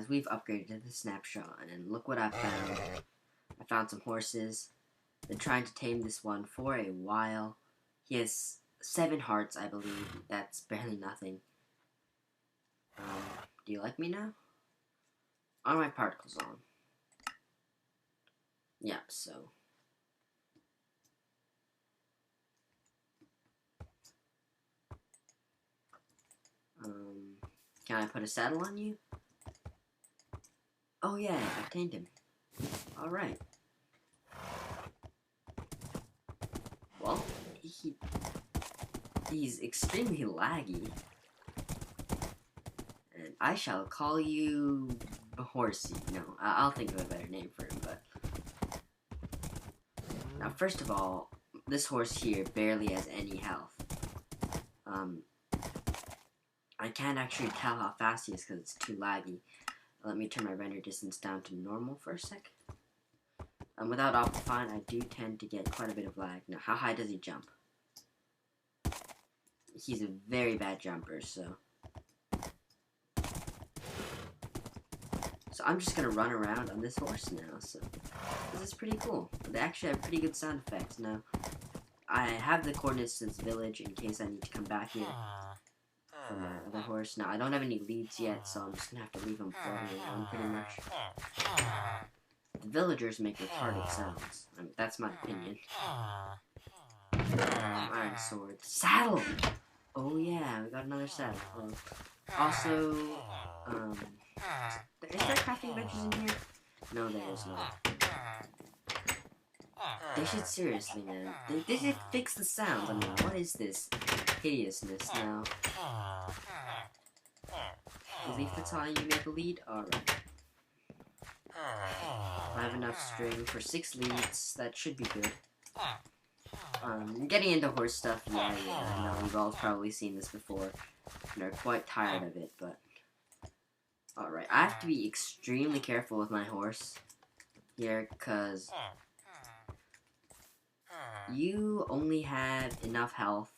guys, we've upgraded to the snapshot, and look what I found. I found some horses. Been trying to tame this one for a while. He has 7 hearts, I believe. That's barely nothing. Do you like me now? Are my particles on? Yep, so. Can I put a saddle on you? Oh yeah, I tamed him. Alright. Well, he's extremely laggy. And I shall call you Horsey. No, I'll think of a better name for him, but... Now, first of all, this horse here barely has any health. I can't actually tell how fast he is because it's too laggy. Let me turn my render distance down to normal for a sec. Without Optifine, I do tend to get quite a bit of lag. Now, how high does he jump? He's a very bad jumper, so... So I'm just gonna run around on this horse now, so... This is pretty cool. They actually have pretty good sound effects. Now, I have the coordinates to this village in case I need to come back here for my other horse. Now, I don't have any leads yet, so I'm just gonna have to leave them floating around pretty much. The villagers make retarded sounds. I mean, that's my opinion. Iron sword. Saddle! Oh yeah, we got another saddle. Also, is there crafting benches in here? No, there is not. They should seriously, man. They should fix the sounds. I mean, what is this hideousness now? Believe that's how you make a lead? Alright. I have enough string for 6 leads. That should be good. Getting into horse stuff, yeah, I know we've all probably seen this before and are quite tired of it, but... Alright, I have to be extremely careful with my horse here, because you only have enough health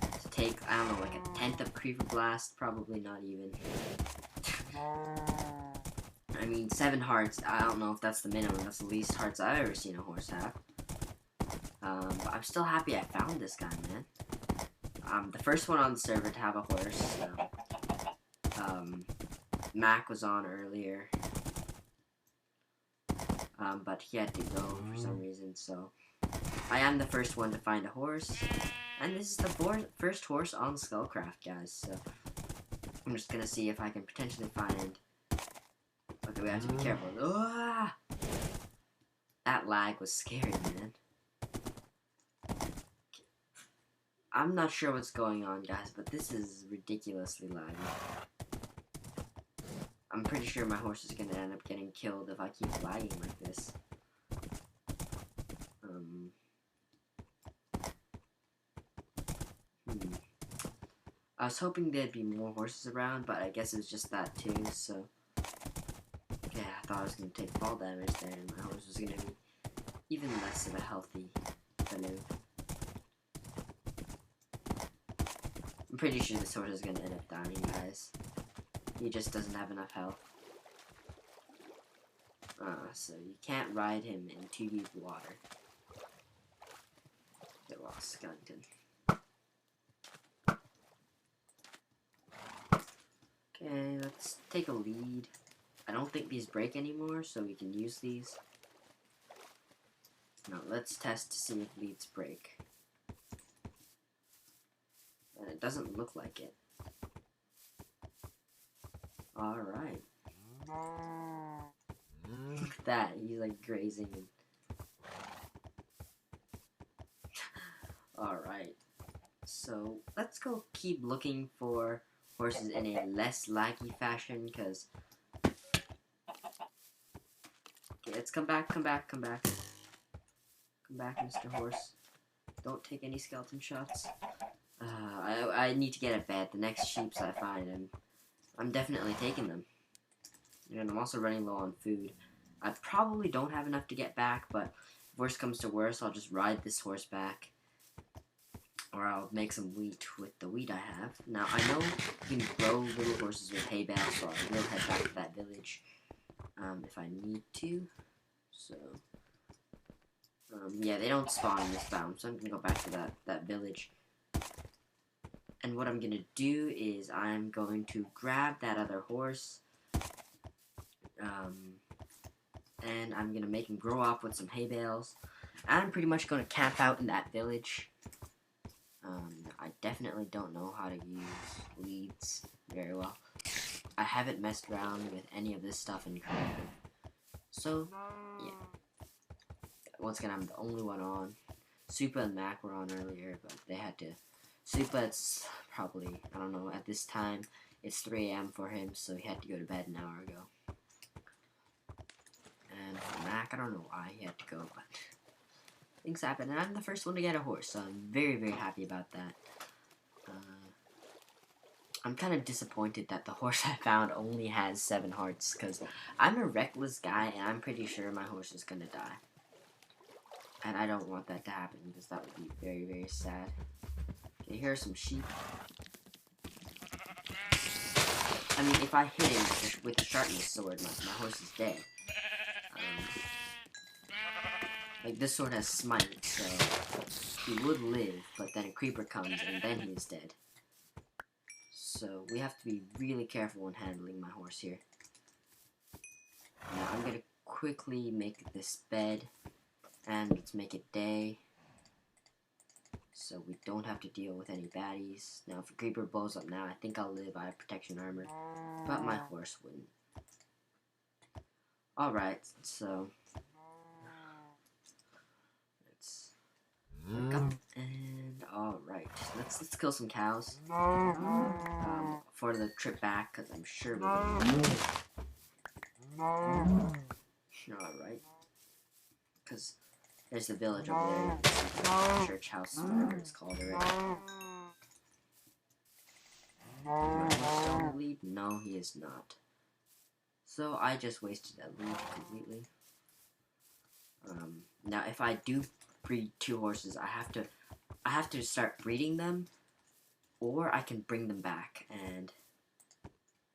to take, I don't know, like a 10th of Creeper Blast, probably not even. I mean, 7 hearts, I don't know if that's the minimum, that's the least hearts I've ever seen a horse have. But I'm still happy I found this guy, man. The first one on the server to have a horse, Mac was on earlier, but he had to go for some reason, so I am the first one to find a horse, and this is the first horse on Scullcraft, guys, so I'm just gonna see if I can potentially find... Okay, we have to be careful. Ah! That lag was scary, man. I'm not sure what's going on, guys, but this is ridiculously laggy. I'm pretty sure my horse is going to end up getting killed if I keep lagging like this. I was hoping there'd be more horses around, but I guess it was just that too, so... Yeah, I thought I was going to take fall damage there, and my horse was going to be even less of a healthy canoe. I'm pretty sure this horse is going to end up dying, guys. He just doesn't have enough health. So you can't ride him in too deep water. Get lost, skeleton. Okay, let's take a lead. I don't think these break anymore, so we can use these. Now, let's test to see if leads break. And it doesn't look like it. Alright. Look at that, he's like grazing. Alright. So, let's go keep looking for horses in a less laggy fashion, because... Okay, let's come back, come back, come back. Come back, Mr. Horse. Don't take any skeleton shots. I need to get a bed. The next sheeps I find, I'm definitely taking them. And I'm also running low on food. I probably don't have enough to get back, but if worst comes to worst, I'll just ride this horse back. Or I'll make some wheat with the wheat I have. Now, I know you can grow little horses with hay bales, so I will head back to that village if I need to. So, yeah, they don't spawn in this biome, so I'm gonna go back to that village. And what I'm gonna do is I'm going to grab that other horse, and I'm gonna make him grow up with some hay bales. I'm pretty much gonna camp out in that village. I definitely don't know how to use leads very well. I haven't messed around with any of this stuff in creative. So, yeah. Once again, I'm the only one on. Supa and Mac were on earlier, but they had to. Supa, it's probably, I don't know, at this time, it's 3 AM for him, so he had to go to bed an hour ago. And for Mac, I don't know why he had to go, but things happen. And I'm the first one to get a horse, so I'm very, very happy about that. I'm kind of disappointed that the horse I found only has 7 hearts, because I'm a reckless guy, and I'm pretty sure my horse is going to die. And I don't want that to happen, because that would be very, very sad. Okay, here are some sheep. I mean, if I hit him with the sharpness sword, my horse is dead. Like, this sword has smite, so he would live, but then a creeper comes, and then he is dead. So we have to be really careful when handling my horse here. Now I'm gonna quickly make this bed, and let's make it day, so we don't have to deal with any baddies. Now if a creeper blows up now, I think I'll live. I have protection armor, but my horse wouldn't. Alright, so let's wake up, and alright, let's kill some cows. For the trip back, because I'm sure we're gonna alright. Because there's the village over there. You can see the church house, whatever it's called already. On the lead? No, he is not. So I just wasted that lead completely. Now if I do breed 2 horses, I have to start breeding them, or I can bring them back. And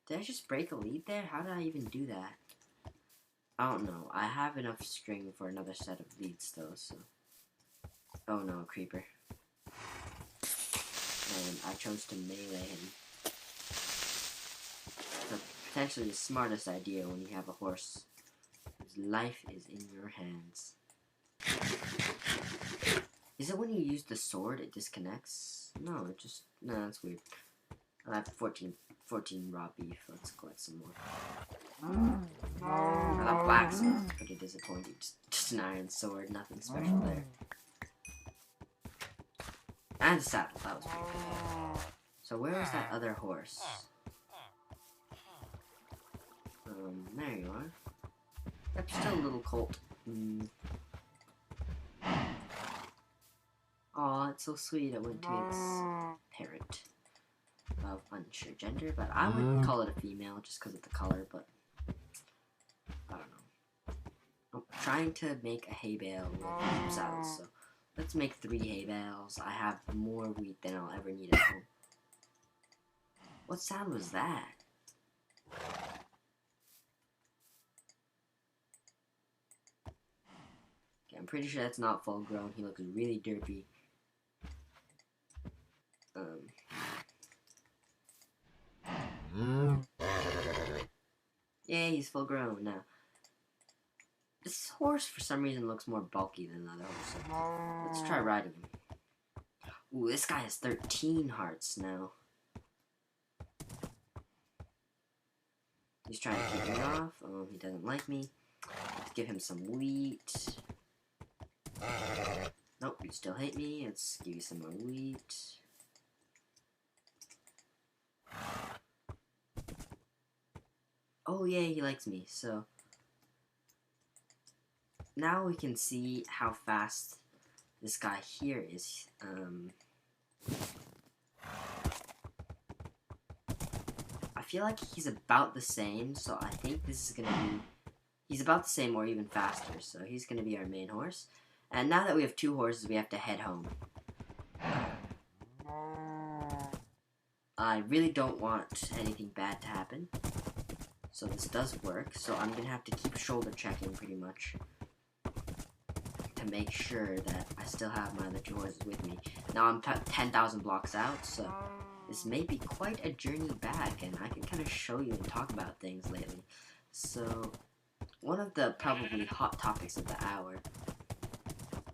did I just break a lead there? How did I even do that? I don't know. I have enough string for another set of leads though, so. Oh no, creeper. And I chose to melee him. So potentially the smartest idea when you have a horse. His life is in your hands. Is it when you use the sword it disconnects? No, it just, no, that's weird. I have 14 raw beef. Let's collect some more. That blacksmith is pretty disappointing. Just an iron sword, nothing special there. And a saddle, that was pretty good. So where is that other horse? There you are. That's still a little colt. Aw, it's so sweet. It went to its parent of unsure gender, but I would call it a female just because of the color, but I don't know. I'm trying to make a hay bale with saddles, so let's make 3 hay bales. I have more wheat than I'll ever need at home. What sound was that? Okay, I'm pretty sure that's not full grown. He looks really derpy. Yeah, he's full grown now. This horse, for some reason, looks more bulky than the other horse. So let's try riding him. Ooh, this guy has 13 hearts now. He's trying to keep me off. Oh, he doesn't like me. Let's give him some wheat. Nope, you still hate me. Let's give you some more wheat. Oh, yeah, he likes me. So now we can see how fast this guy here is. I feel like he's about the same, so I think this is gonna be, he's about the same or even faster, so he's gonna be our main horse. And now that we have 2 horses, we have to head home. I really don't want anything bad to happen. So this does work, so I'm gonna have to keep shoulder checking pretty much to make sure that I still have my other 2 horses with me. Now I'm 10,000 blocks out, so this may be quite a journey back, and I can kind of show you and talk about things lately. So, one of the probably hot topics of the hour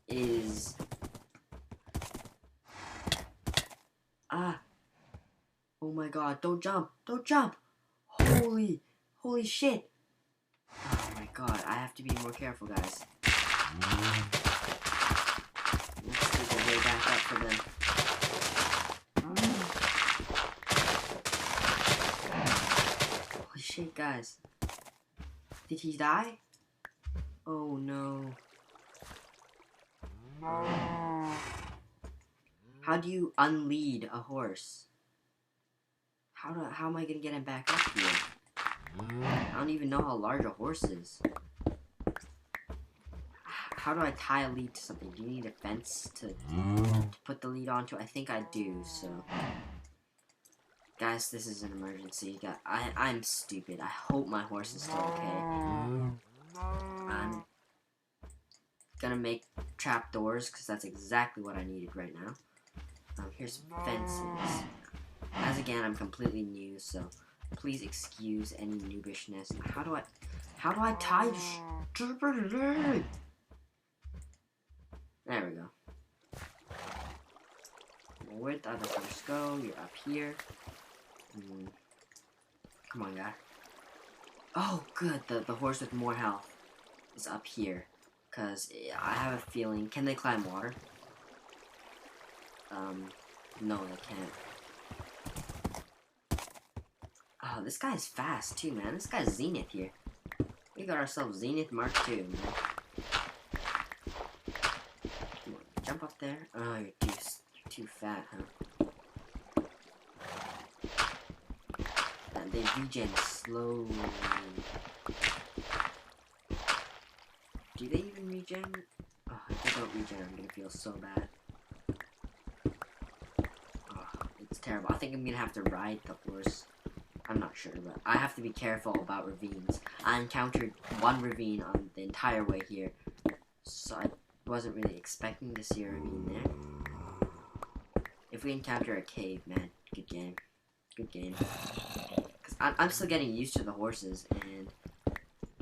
is... Oh my god, don't jump! Don't jump! Holy shit! Oh my god, I have to be more careful, guys. Let's take a way back up for them. Holy shit, guys. Did he die? Oh no. How do you unlead a horse? How am I gonna get him back up here? I don't even know how large a horse is. How do I tie a lead to something? Do you need a fence to put the lead onto? I think I do, so... Guys, this is an emergency. I'm stupid. I hope my horse is still okay. I'm gonna make trap doors, because that's exactly what I needed right now. Here's fences. As again, I'm completely new, so please excuse any noobishness. How do I tie stupid lead? There we go. Where'd the other horse go? You're up here. Come on, guy. Oh, good. The horse with more health is up here. Because I have a feeling... Can they climb water? No, they can't. Oh, this guy's fast, too, man. This guy's Zenith here. We got ourselves Zenith Mark II, man. Come on, jump up there. Oh, you're too fat, huh? And they regen slowly. Do they even regen? Oh, if they don't regen, I'm gonna feel so bad. Oh, it's terrible. I think I'm gonna have to ride the horse. I'm not sure, but I have to be careful about ravines. I encountered one ravine on the entire way here, so I wasn't really expecting to see a ravine there. If we encounter a cave, man, good game. Good game. Because I'm still getting used to the horses, and...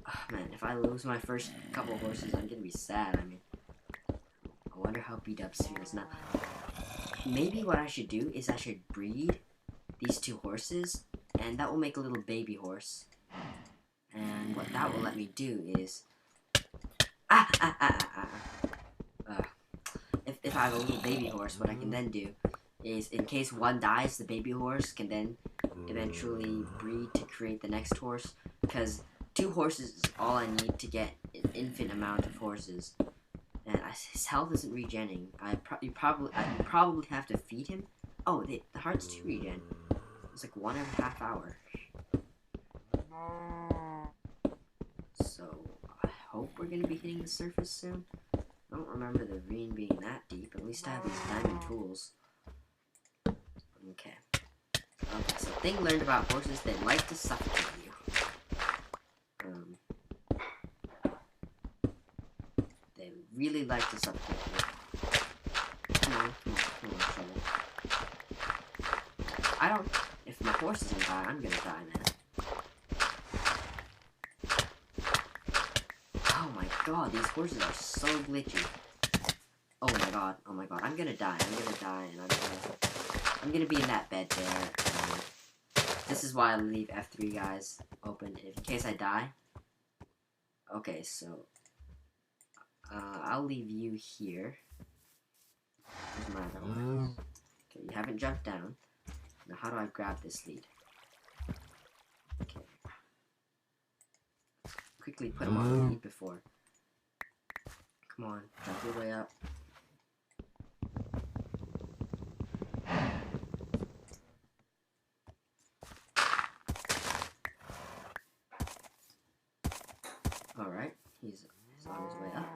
Oh, man, if I lose my first couple horses, I'm gonna be sad. I mean, I wonder how beat-up feels now. Maybe what I should do is I should breed these 2 horses, and that will make a little baby horse. And what that will let me do is... If I have a little baby horse, what I can then do is, in case one dies, the baby horse can then eventually breed to create the next horse. Because 2 horses is all I need to get an infinite amount of horses. And his health isn't regenning. I probably have to feed him. Oh, the hearts do regen. It's like 1 every half hour. So, I hope we're gonna be hitting the surface soon. I don't remember the ravine being that deep. At least I have these diamond tools. Okay. Okay, so thing learned about horses, they like to suffocate you. They really like to suffocate you. Come on, trouble. If my horse doesn't die, I'm gonna die, man. Oh my god, these horses are so glitchy. Oh my god, I'm gonna die, and I'm gonna be in that bed there. This is why I leave F3, guys, open, in case I die. Okay, so, I'll leave you here. Here's my other horse. Okay, you haven't jumped down. Now, how do I grab this lead? Okay. Quickly put him on the lead before. Come on, jump your way up. Alright, he's on his way up.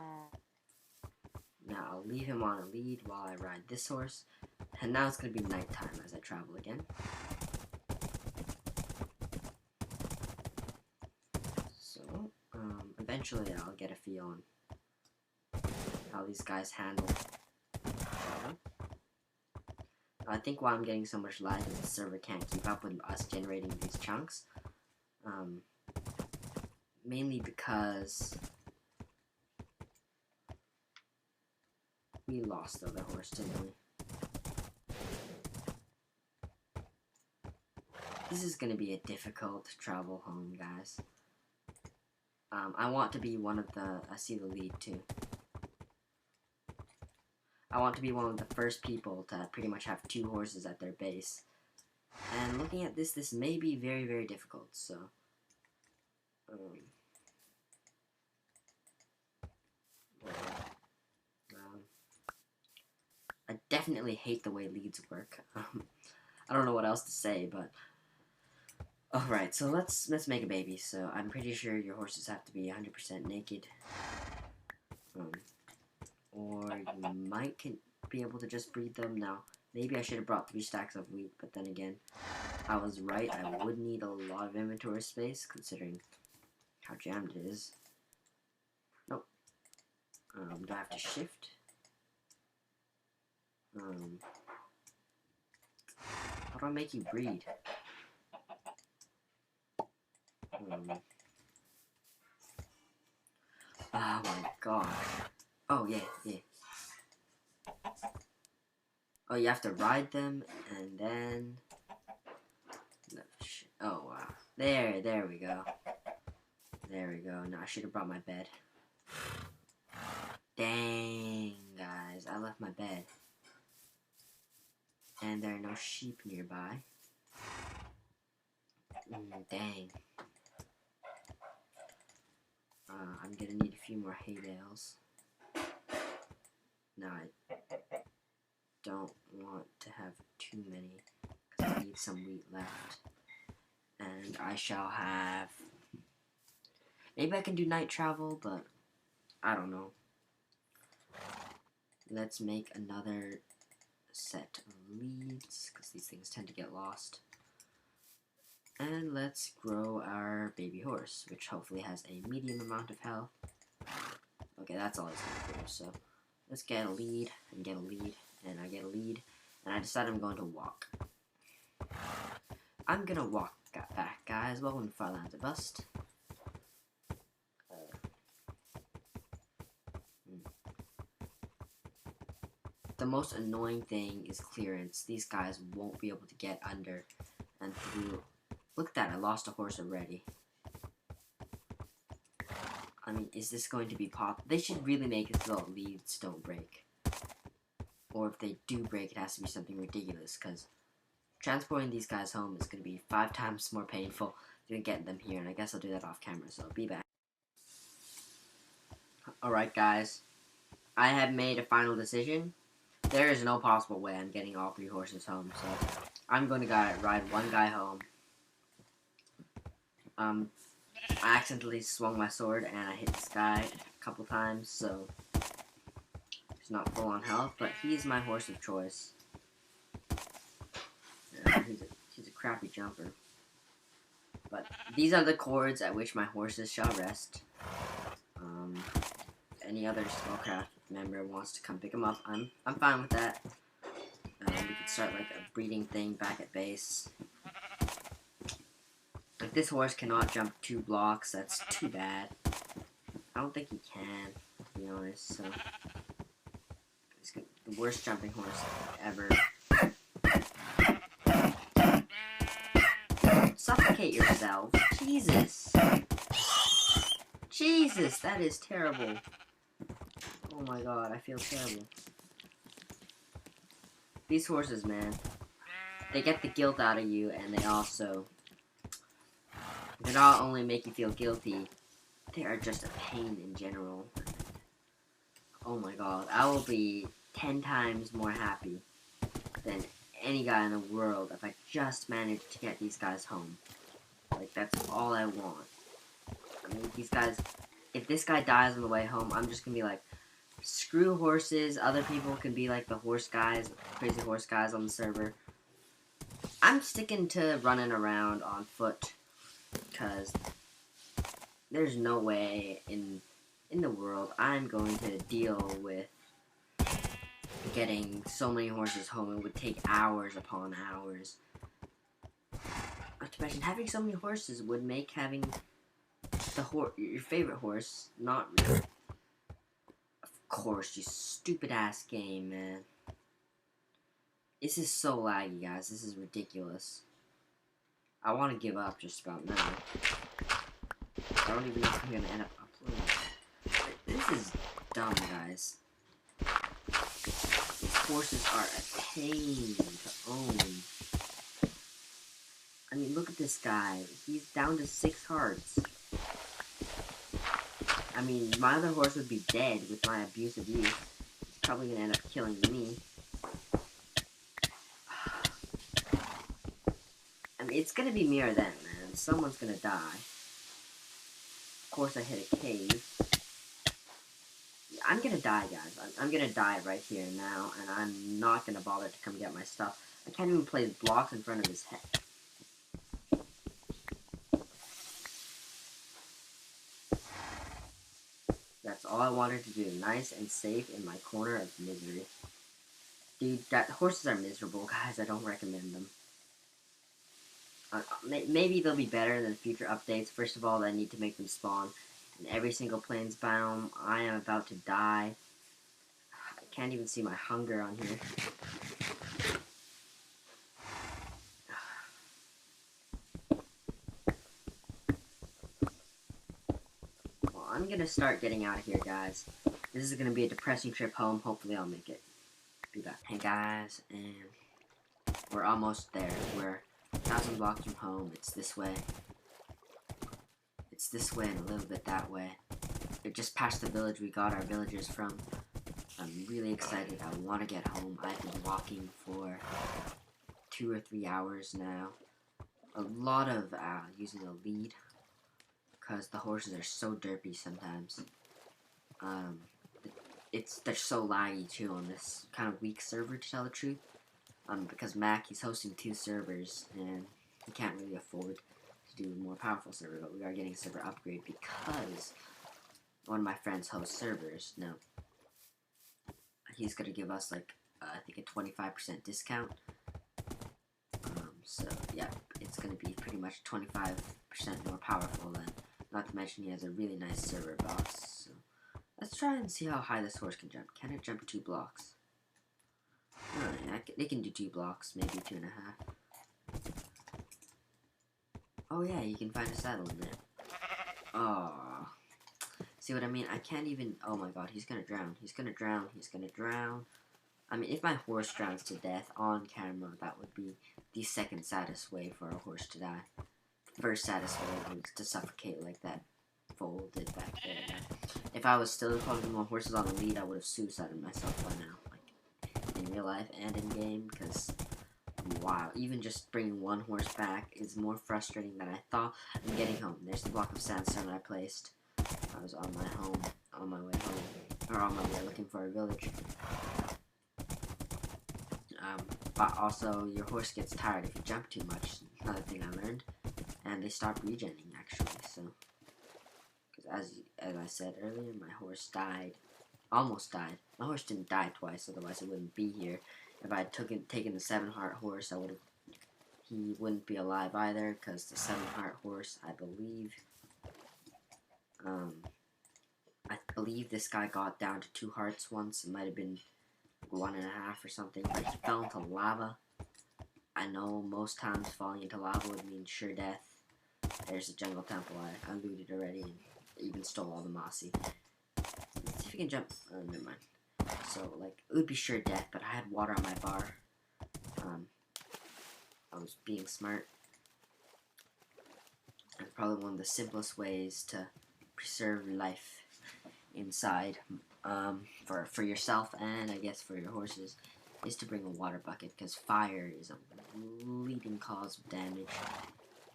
Now I'll leave him on a lead while I ride this horse. And now it's going to be nighttime as I travel again. So, eventually I'll get a feel on how these guys handle. I think why I'm getting so much lag is the server can't keep up with us generating these chunks. Mainly because we lost the other horse, didn't we? This is going to be a difficult travel home, guys. I want to be one of the... I see the lead, too. I want to be one of the first people to pretty much have 2 horses at their base. And looking at this, this may be very, very difficult, so... I definitely hate the way leads work. I don't know what else to say, but... Alright, so let's make a baby. So I'm pretty sure your horses have to be 100% naked. Or you might be able to just breed them. Now, maybe I should have brought 3 stacks of wheat, but then again, I was right. I would need a lot of inventory space, considering how jammed it is. Nope. Do I have to shift? How do I make you breed? Oh my god. Oh, yeah. Oh, you have to ride them, and then... Oh, wow. There we go. There we go. No, I should have brought my bed. Dang, guys. I left my bed. And there are no sheep nearby. Dang. I'm gonna need a few more hay bales. Now, I don't want to have too many, because I need some wheat left. And I shall have... Maybe I can do night travel, but I don't know. Let's make another set of leads, because these things tend to get lost. And let's grow our baby horse, which hopefully has a medium amount of health. Okay, that's all it's going to do, so let's get a lead, and get a lead, and I get a lead, and I decide I'm going to walk. I'm going to walk back, guys. Welcome to Farlands of Bust. The most annoying thing is clearance. These guys won't be able to get under and through. Look at that, I lost a horse already. I mean, is this going to be They should really make it so that leads don't break. Or if they do break, it has to be something ridiculous, because transporting these guys home is going to be 5 times more painful than getting them here, and I guess I'll do that off camera, so I'll be back. Alright, guys. I have made a final decision. There is no possible way I'm getting all 3 horses home, so I'm going to ride one guy home. I accidentally swung my sword and I hit this guy a couple times, so he's not full on health, but he's my horse of choice. He's a crappy jumper. But these are the cords at which my horses shall rest. Any other Scullcraft member wants to come pick them up, I'm fine with that. We could start like a breeding thing back at base. If this horse cannot jump 2 blocks, that's too bad. I don't think he can, to be honest, so... He's the worst jumping horse ever. Suffocate yourself. Jesus. Jesus, that is terrible. Oh my god, I feel terrible. These horses, man, they get the guilt out of you, and they also... They not only make you feel guilty, they are just a pain in general. Oh my god, I will be 10 times more happy than any guy in the world if I just managed to get these guys home. Like, that's all I want. I mean, these guys, if this guy dies on the way home, I'm just gonna be like, screw horses, other people can be like the horse guys, crazy horse guys on the server. I'm sticking to running around on foot. Because there's no way in the world I'm going to deal with getting so many horses home. It would take hours upon hours. Not to mention, having so many horses would make having your favorite horse not real. Of course, you stupid ass game, man. This is so laggy, guys. This is ridiculous. I want to give up just about now. I don't even know if I'm gonna end up uploading. This is dumb, guys. These horses are a pain to own. I mean, look at this guy. He's down to 6 hearts. I mean, my other horse would be dead with my abusive use. He's probably gonna end up killing me. I mean, it's gonna be me or them, man. Someone's gonna die. Of course, I hit a cave. I'm gonna die, guys. I'm gonna die right here and now, and I'm not gonna bother to come get my stuff. I can't even place blocks in front of his head. That's all I wanted to do. Nice and safe in my corner of misery. Dude, horses are miserable, guys. I don't recommend them. Maybe they'll be better in the future updates. First of all, I need to make them spawn in every single plains biome. I am about to die. I can't even see my hunger on here. Well, I'm gonna start getting out of here, guys. This is gonna be a depressing trip home. Hopefully I'll make it. Be back. Hey guys, and we're almost there. We're 1,000 blocks from home. It's this way. It's this way and a little bit that way. We're just past the village we got our villagers from. I'm really excited. I want to get home. I've been walking for 2 or 3 hours now. A lot of using a lead because the horses are so derpy sometimes. They're so laggy too on this kind of weak server, to tell the truth. Because Mac, he's hosting 2 servers and he can't really afford to do a more powerful server, but we are getting a server upgrade because one of my friends hosts servers. Now, he's gonna give us like I think a 25% discount. So yeah, it's gonna be pretty much 25% more powerful then. Not to mention he has a really nice server boss. So let's try and see how high this horse can jump. Can it jump 2 blocks? Oh, yeah, it can do 2 blocks, maybe 2.5. Oh yeah, you can find a saddle in there. Oh, see what I mean? I can't even. Oh my god, he's gonna drown. He's gonna drown. He's gonna drown. I mean, if my horse drowns to death on camera, that would be the second saddest way for a horse to die. First saddest way was to suffocate like that foal did back there. If I was still calling more horses on the lead, I would have suicided myself by now, like in real life and in game. Because wow, even just bringing one horse back is more frustrating than I thought. I'm getting home. There's the block of sandstone I placed. I was on my way home, or on my way looking for a village. But also, your horse gets tired if you jump too much. Another thing I learned. And they stop regenning, actually, so. Because as I said earlier, my horse died. Almost died. My horse didn't die twice, otherwise it wouldn't be here. If I had taken the 7-heart horse, he wouldn't be alive either, because the 7-heart horse, I believe this guy got down to 2 hearts once. It might have been 1.5 or something, but he fell into lava. I know most times falling into lava would mean sure death. There's a jungle temple I looted already and even stole all the mossy. Let's see if we can jump. Oh, never mind. So, like, it would be sure death, but I had water on my bar. I was being smart. And probably one of the simplest ways to preserve life inside, for yourself and I guess for your horses, is to bring a water bucket, because fire is a leading cause of damage,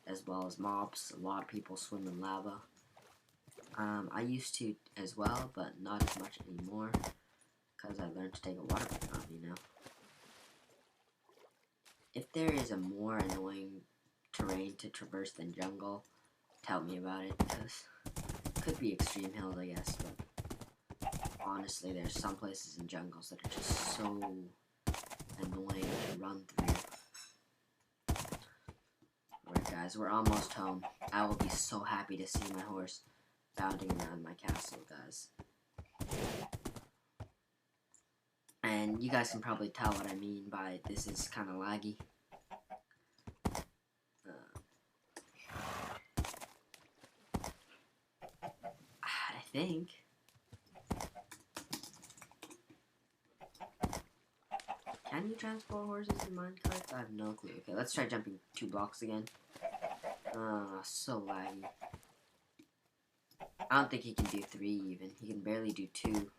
as well as mobs. A lot of people swim in lava. I used to as well, but not as much anymore, because I learned to take a water bucket on me now. If there is a more annoying terrain to traverse than jungle, tell me about it, because be extreme hills, I guess, but honestly, there's some places in jungles that are just so annoying to run through. Alright guys, we're almost home. I will be so happy to see my horse bounding around my castle, guys. And you guys can probably tell what I mean by this is kind of laggy. I think. Can you transport horses in minecarts? I have no clue. Okay, let's try jumping 2 blocks again. So laggy. I don't think he can do 3 even. He can barely do 2.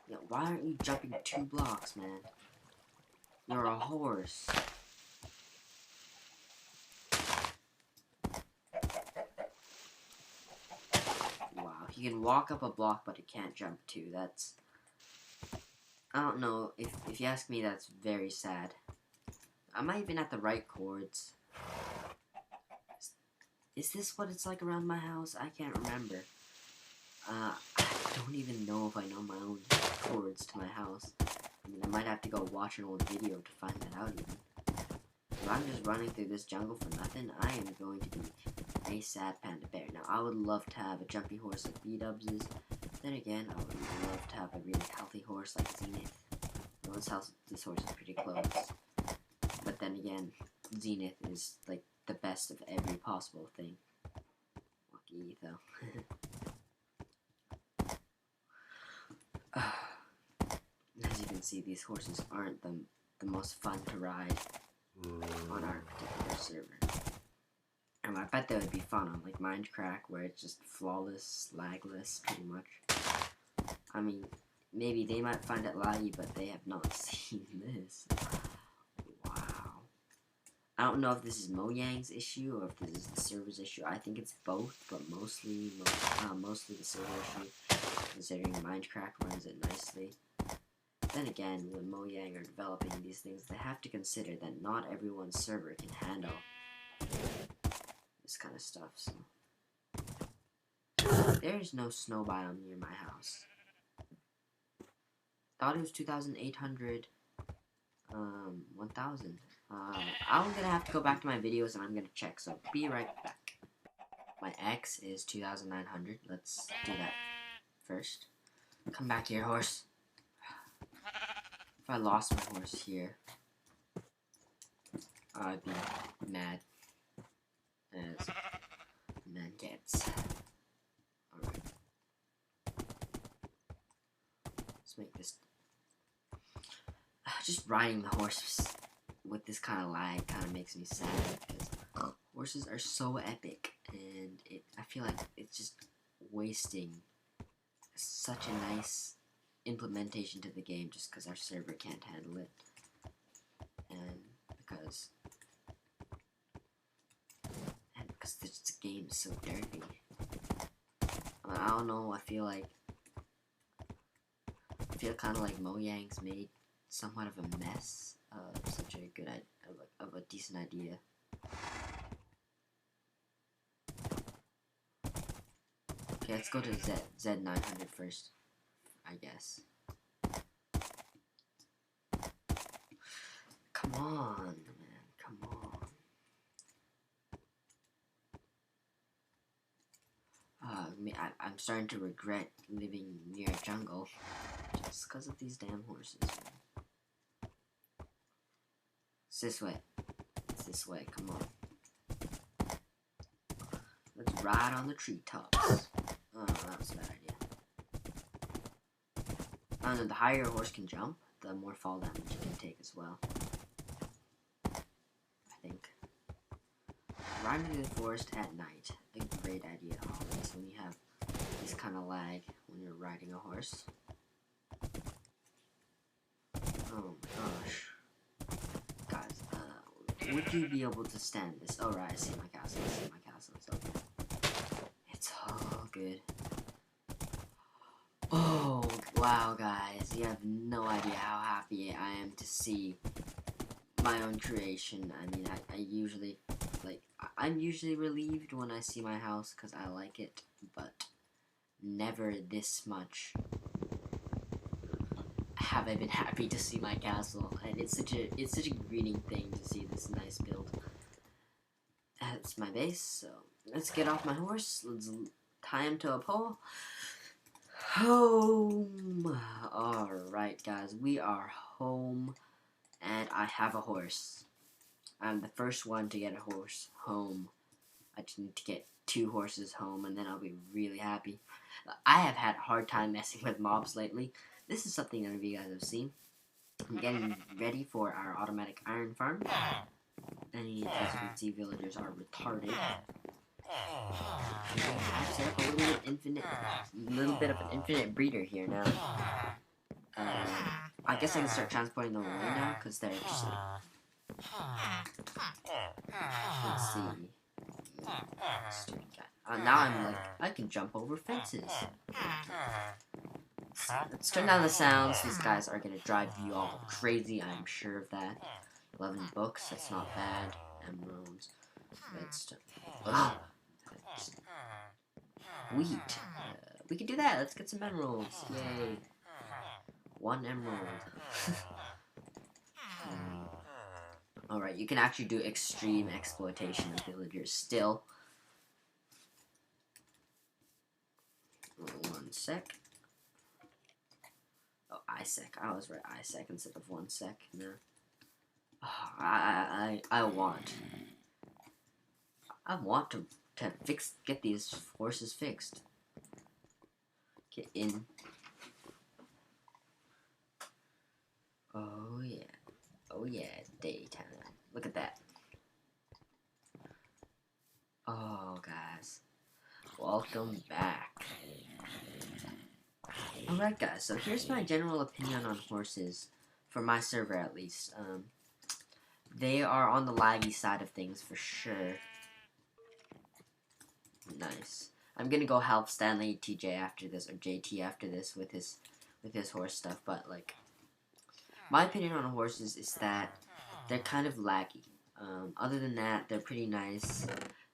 Yeah, why aren't you jumping 2 blocks, man? You're a horse. Wow, he can walk up a block, but he can't jump 2. That's... I don't know. If you ask me, that's very sad. Am I even at the right chords? Is this what it's like around my house? I can't remember. I don't even know if I know my own chords to my house. I mean, I might have to go watch an old video to find that out even. If I'm just running through this jungle for nothing, I am going to be a sad panda bear. Now, I would love to have a jumpy horse like B-Dubs is. Then again, I would love to have a really healthy horse like Zenith. Well, this horse is pretty close. But then again, Zenith is like the best of every possible thing. Lucky though. As you can see, these horses aren't the most fun to ride on our particular server. And I bet they would be fun on like Minecraft, where it's just flawless, lagless, pretty much. I mean, maybe they might find it laggy, but they have not seen this. Wow. I don't know if this is Mojang's issue or if this is the server's issue. I think it's both, but mostly the server issue, considering Minecraft runs it nicely. Then again, when Mojang are developing these things, they have to consider that not everyone's server can handle this kind of stuff. So there's no snow biome near my house. Thought it was 2,800, 1,000. I'm gonna have to go back to my videos and I'm gonna check, so be right back. My X is 2,900. Let's do that first. Come back here, horse. If I lost my horse here, I'd be mad as man gets. Alright. Let's make this. Just riding the horse with this kind of lag kind of makes me sad because horses are so epic, and I feel like it's just wasting such a nice implementation to the game just because our server can't handle it, and because this game is so dirty. I don't know. I feel kind of like Mojang's made somewhat of a mess of such a good of a decent idea. Okay, let's go to Z900 first, I guess. Come on, man, come on. I'm starting to regret living near a jungle just because of these damn horses, man. It's this way. It's this way, come on. Let's ride on the treetops. Oh, that was a bad idea. I don't know, the higher a horse can jump, the more fall damage it can take as well. I think. Riding through the forest at night. A great idea always when you have this kind of lag when you're riding a horse. Oh my gosh. Guys, would you be able to stand this? Oh right, I see my castle, It's okay. It's all good. Oh, wow guys, you have no idea how happy I am to see my own creation. I mean, I usually, like, I'm usually relieved when I see my house because I like it, but never this much have I been happy to see my castle, and it's such a greeting thing to see this nice build. That's my base, so let's get off my horse. Let's tie him to a pole. Home. Alright, guys, we are home, and I have a horse. I'm the first one to get a horse home. I just need to get 2 horses home, and then I'll be really happy. I have had a hard time messing with mobs lately. This is something none of you guys have seen. I'm getting ready for our automatic iron farm. And as you can see, villagers are retarded. I've set up a little bit of an infinite breeder here now. I guess I can start transporting them away now, because they're just... Let's see. Stupid guy. Now I'm like, I can jump over fences. Let's turn down the sounds. These guys are gonna drive you all crazy, I'm sure of that. 11 books, that's not bad. Emeralds. Redstone. Oh. Wheat. We can do that. Let's get some emeralds. Yay. 1 emerald. Alright, you can actually do extreme exploitation of villagers still. 1 sec. Oh, ISEC. I was right. ISEC instead of 1 sec. No. Oh, I want to get these horses fixed. Get in. Oh yeah. Oh yeah, daytime. Look at that. Oh guys. Welcome back. Alright guys, so here's my general opinion on horses. For my server at least. They are on the laggy side of things for sure. Nice. I'm gonna go help Stanley TJ after this, or JT after this with his horse stuff, but like my opinion on horses is that they're kind of laggy. Other than that, they're pretty nice.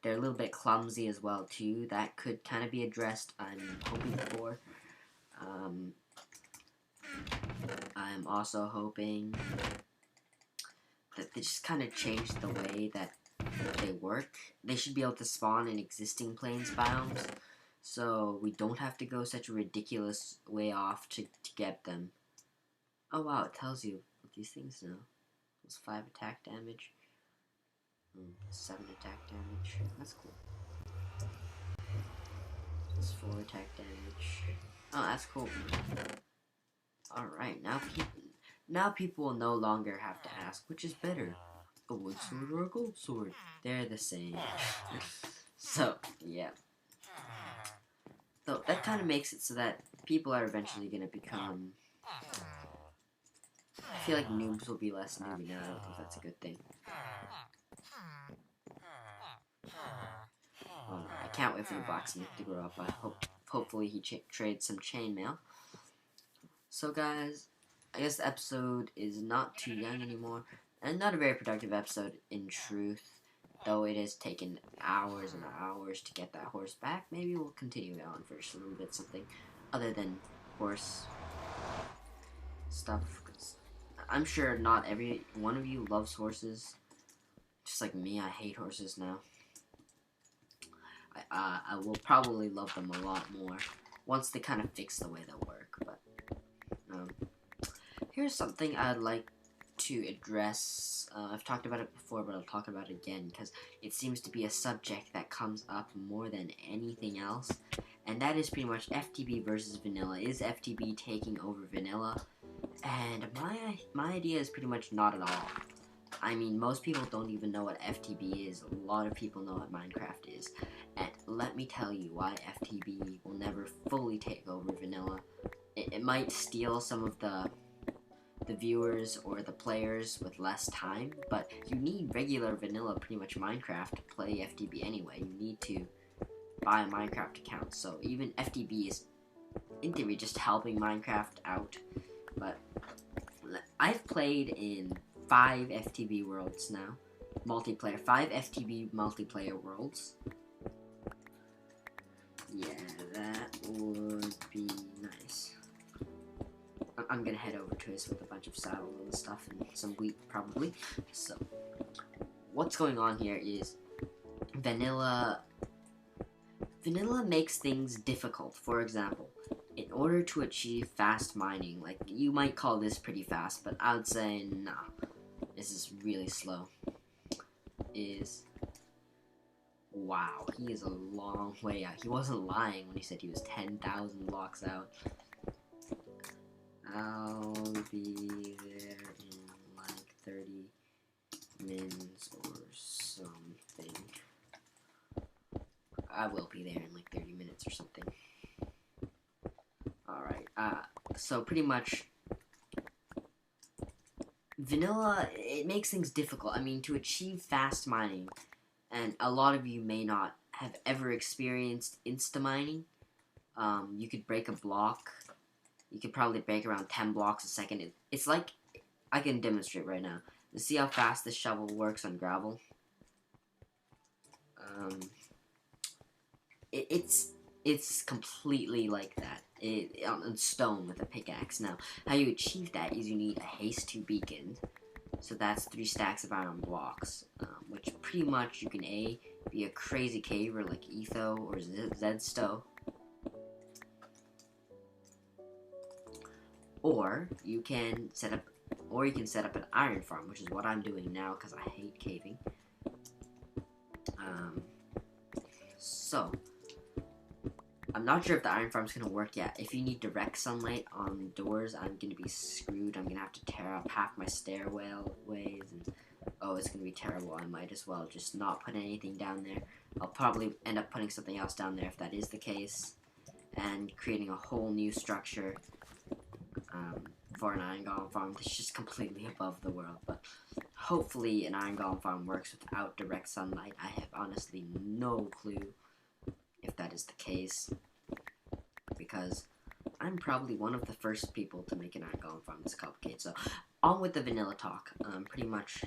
They're a little bit clumsy as well too. That could kind of be addressed, I'm hoping for. I'm also hoping that they just kind of change the way that they work. They should be able to spawn in existing plains biomes, so we don't have to go such a ridiculous way off to get them. Oh wow, it tells you what these things know. It's 5 attack damage. 7 attack damage. That's cool. It's 4 attack damage. Oh, that's cool. Alright, now people will no longer have to ask, which is better, a wood sword or a gold sword? They're the same. So, yeah. So, that kind of makes it so that people are eventually going to become... I feel like noobs will be less newbie now. I don't know if that's a good thing. I can't wait for the blacksmith to grow up. Hopefully he trades some chainmail. So guys, I guess the episode is not too young anymore, and not a very productive episode in truth, though it has taken hours and hours to get that horse back. Maybe we'll continue on for just a little bit, something other than horse stuff, 'cause I'm sure not every one of you loves horses. Just like me, I hate horses now. I will probably love them a lot more once they kind of fix the way they work. But here's something I'd like to address. I've talked about it before, but I'll talk about it again because it seems to be a subject that comes up more than anything else, and that is pretty much FTB versus vanilla. Is FTB taking over vanilla? And my idea is pretty much not at all. I mean, most people don't even know what FTB is. A lot of people know what Minecraft is. And let me tell you why FTB will never fully take over vanilla. It might steal some of the viewers or the players with less time, but you need regular vanilla, pretty much Minecraft, to play FTB anyway. You need to buy a Minecraft account. So even FTB is, in theory, just helping Minecraft out. But I've played in 5 FTB worlds now, multiplayer, 5 FTB multiplayer worlds. Yeah, that would be nice. I'm gonna head over to his with a bunch of saddles and stuff and some wheat probably. So, what's going on here is vanilla makes things difficult. For example, in order to achieve fast mining, like you might call this pretty fast, but I would say nah, this is really slow. Wow, he is a long way out. He wasn't lying when he said he was 10,000 blocks out. I'll be there in like 30 minutes or something. I will be there in like 30 minutes or something. Alright, so pretty much vanilla, it makes things difficult. I mean, to achieve fast mining, and a lot of you may not have ever experienced insta-mining, you could break a block. You could probably break around 10 blocks a second. It's like, I can demonstrate right now. You see how fast this shovel works on gravel? It's completely like that. On stone with a pickaxe. Now, how you achieve that is you need a haste 2 beacon. So that's 3 stacks of iron blocks, which pretty much you can be a crazy caver like Etho or Zedsto, or you can set up an iron farm, which is what I'm doing now because I hate caving. So I'm not sure if the iron farm's gonna work yet. If you need direct sunlight on doors, I'm gonna be screwed. I'm gonna have to tear up half my stairways, and oh, it's gonna be terrible. I might as well just not put anything down there. I'll probably end up putting something else down there if that is the case, and creating a whole new structure for an iron golem farm that's just completely above the world. But hopefully an iron golem farm works without direct sunlight. I have honestly no clue if that is the case, because I'm probably one of the first people to make an iron golem farm that's complicated. So on with the vanilla talk. Pretty much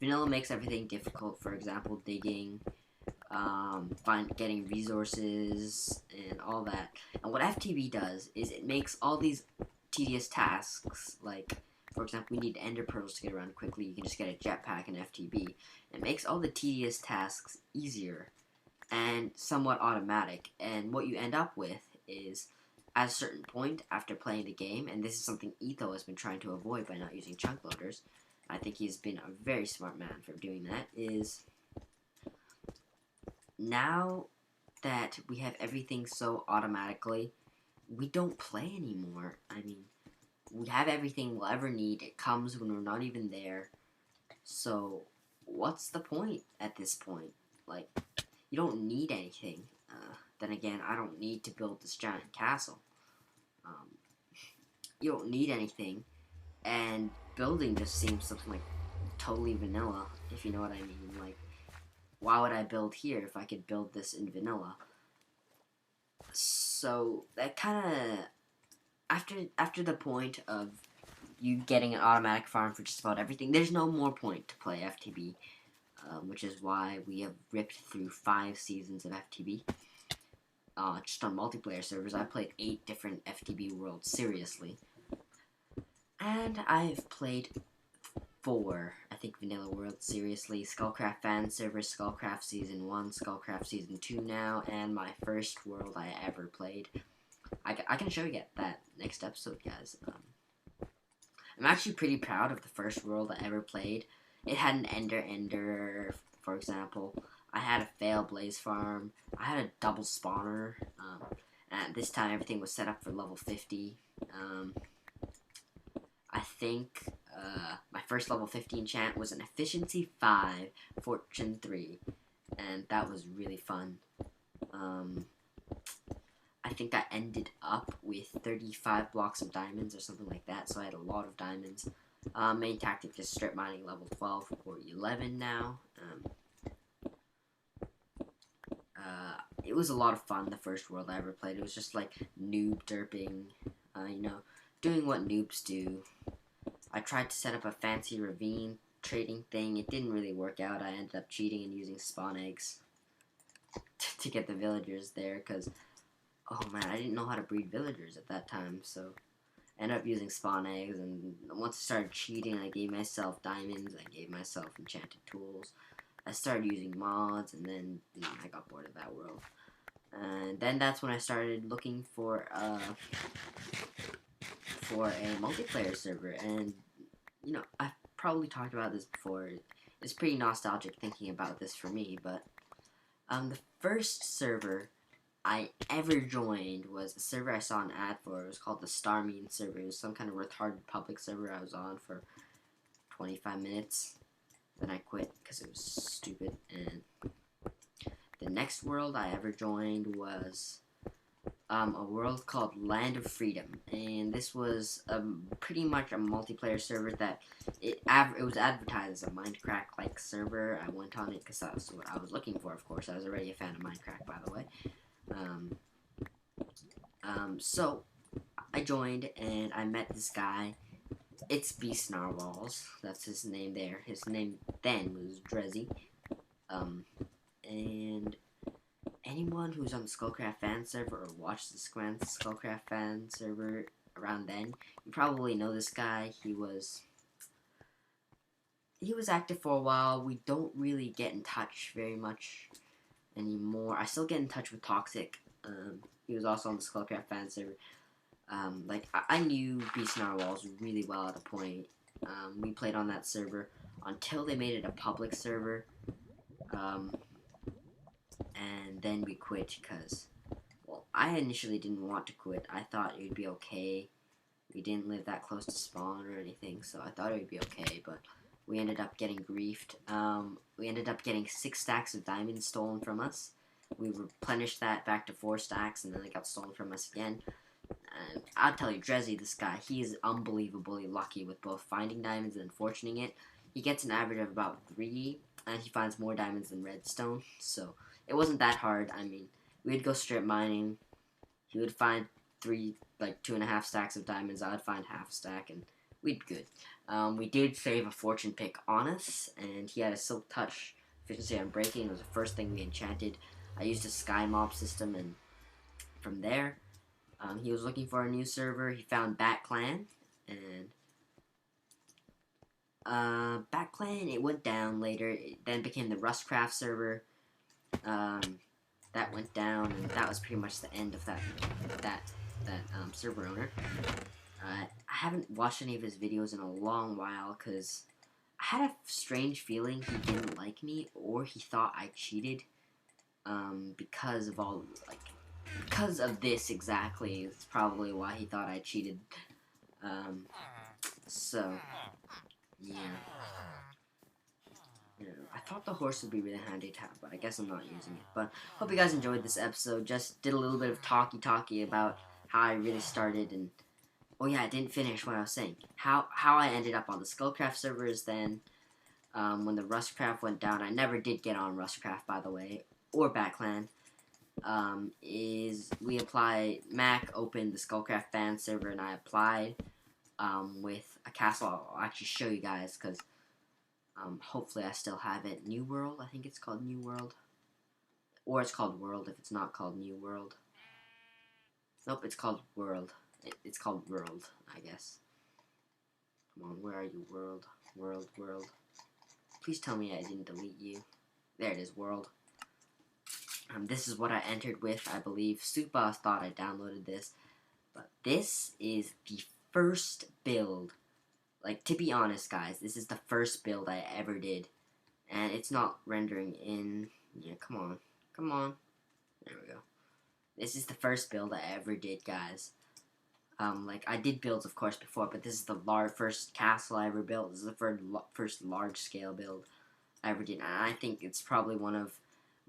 vanilla makes everything difficult. For example, digging, getting resources and all that. And what FTB does is it makes all these tedious tasks, like for example, we need ender pearls to get around quickly. You can just get a jetpack in FTB. It makes all the tedious tasks easier and somewhat automatic. And what you end up with is, at a certain point after playing the game, and this is something Etho has been trying to avoid by not using chunk loaders, I think he's been a very smart man for doing that, is now that we have everything so automatically, we don't play anymore. I mean, we have everything we'll ever need. It comes when we're not even there. So, what's the point at this point? Like, you don't need anything. Then again, I don't need to build this giant castle. You don't need anything. And building just seems something like totally vanilla, if you know what I mean. Like, why would I build here if I could build this in vanilla? So, that kind of, after the point of you getting an automatic farm for just about everything, there's no more point to play FTB, which is why we have ripped through 5 seasons of FTB. Just on multiplayer servers, I played 8 different FTB worlds, seriously. And I've played 4, I think, vanilla worlds, seriously. Scullcraft fan server, Scullcraft Season 1, Scullcraft Season 2 now, and my first world I ever played. I can show you that next episode, guys. I'm actually pretty proud of the first world I ever played. It had an ender, for example. I had a fail blaze farm. I had a double spawner. And at this time, everything was set up for level 50. I think my first level 50 enchant was an efficiency 5, fortune 3. And that was really fun. I think I ended up with 35 blocks of diamonds or something like that, so I had a lot of diamonds. Main tactic is strip mining level 12 or 11 now. It was a lot of fun, the first world I ever played. It was just like noob derping, doing what noobs do. I tried to set up a fancy ravine trading thing. It didn't really work out. I ended up cheating and using spawn eggs to get the villagers there, because, oh man, I didn't know how to breed villagers at that time, so I ended up using spawn eggs, and once I started cheating, I gave myself diamonds, I gave myself enchanted tools, I started using mods, and then I got bored of that world. And then that's when I started looking for a multiplayer server, and, you know, I've probably talked about this before. It's pretty nostalgic thinking about this for me, but the first server I ever joined was a server I saw an ad for. It was called the Star Mean server. It was some kind of retarded public server I was on for 25 minutes. Then I quit because it was stupid. And the next world I ever joined was a world called Land of Freedom, and this was pretty much a multiplayer server that it was advertised as a Minecraft-like server. I went on it because that's what I was looking for, of course. I was already a fan of Minecraft, by the way. So I joined, and I met this guy. It's Beast Narwhals. That's his name there. His name then was Drezzy. And anyone who's on the Scullcraft fan server or watched the Scullcraft fan server around then, you probably know this guy. He was active for a while. We don't really get in touch very much anymore. I still get in touch with Toxic. He was also on the Scullcraft fan server. I knew Beast Narwhals really well at a point. We played on that server until they made it a public server. And then we quit because, well, I initially didn't want to quit. I thought it would be okay. We didn't live that close to spawn or anything, so I thought it would be okay, but we ended up getting griefed. We ended up getting 6 stacks of diamonds stolen from us. We replenished that back to 4 stacks, and then it got stolen from us again. And I'll tell you, Drezzy, this guy, he is unbelievably lucky with both finding diamonds and fortuning it. He gets an average of about 3, and he finds more diamonds than redstone, so it wasn't that hard. I mean, we'd go strip mining. He would find 2.5 stacks of diamonds. I would find half a stack, and we'd be good. We did save a fortune pick on us, and he had a silk touch efficiency on breaking. It was the first thing we enchanted. I used a sky mob system, and from there, he was looking for a new server. He found Bat Clan, and Bat Clan, it went down later. It then became the Rustcraft server. That went down, and that was pretty much the end of that server owner. I haven't watched any of his videos in a long while because I had a strange feeling he didn't like me, or he thought I cheated. Because of this exactly. It's probably why he thought I cheated. So yeah. I thought the horse would be really handy to have, but I guess I'm not using it. But hope you guys enjoyed this episode. Just did a little bit of talky about how I really started, and oh yeah, I didn't finish what I was saying. How I ended up on the Scullcraft servers then. When the Rustcraft went down, I never did get on Rustcraft, by the way, or Batclan. Mac opened the Scullcraft fan server, and I applied with a castle. I'll actually show you guys because. Hopefully I still have it. New World, I think it's called New World. Or it's called World if it's not called New World. Nope, it's called World. It's called World, I guess. Come on, where are you, World? World. Please tell me I didn't delete you. There it is, World. This is what I entered with, I believe. Supa thought I downloaded this. But this is the first build. Like, to be honest, guys, this is the first build I ever did. And it's not rendering in. Yeah, come on. There we go. This is the first build I ever did, guys. I did builds, of course, before, but this is the first castle I ever built. This is the first large-scale build I ever did. And I think it's probably one of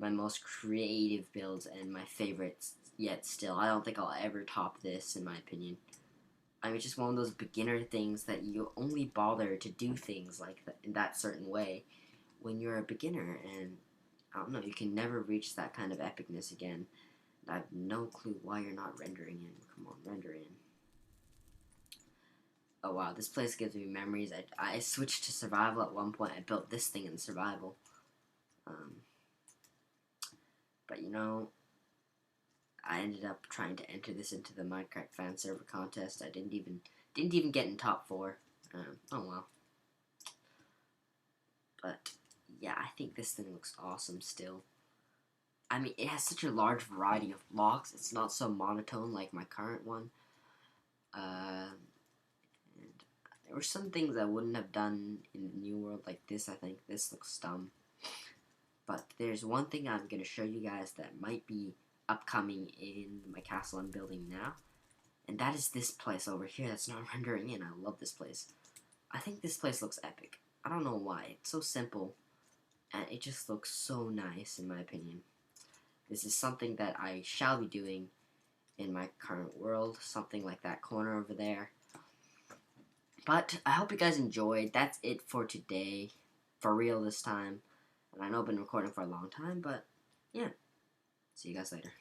my most creative builds and my favorites yet still. I don't think I'll ever top this, in my opinion. I mean, it's just one of those beginner things that you only bother to do things like that in that certain way when you're a beginner, and I don't know, you can never reach that kind of epicness again. I have no clue why you're not rendering in. Come on, render in. Oh wow, this place gives me memories. I switched to survival at one point. I built this thing in survival. Um, but you know, I ended up trying to enter this into the Minecraft fan server contest. I didn't even get in top 4. Oh well. But yeah, I think this thing looks awesome still. I mean, it has such a large variety of blocks. It's not so monotone like my current one. And there were some things I wouldn't have done in the new world like this. I think this looks dumb. But there's one thing I'm going to show you guys that might be upcoming in my castle I'm building now. And that is this place over here that's not rendering in. I love this place. I think this place looks epic. I don't know why. It's so simple. And it just looks so nice in my opinion. This is something that I shall be doing in my current world. Something like that corner over there. But I hope you guys enjoyed. That's it for today. For real this time. And I know I've been recording for a long time, but yeah. See you guys later.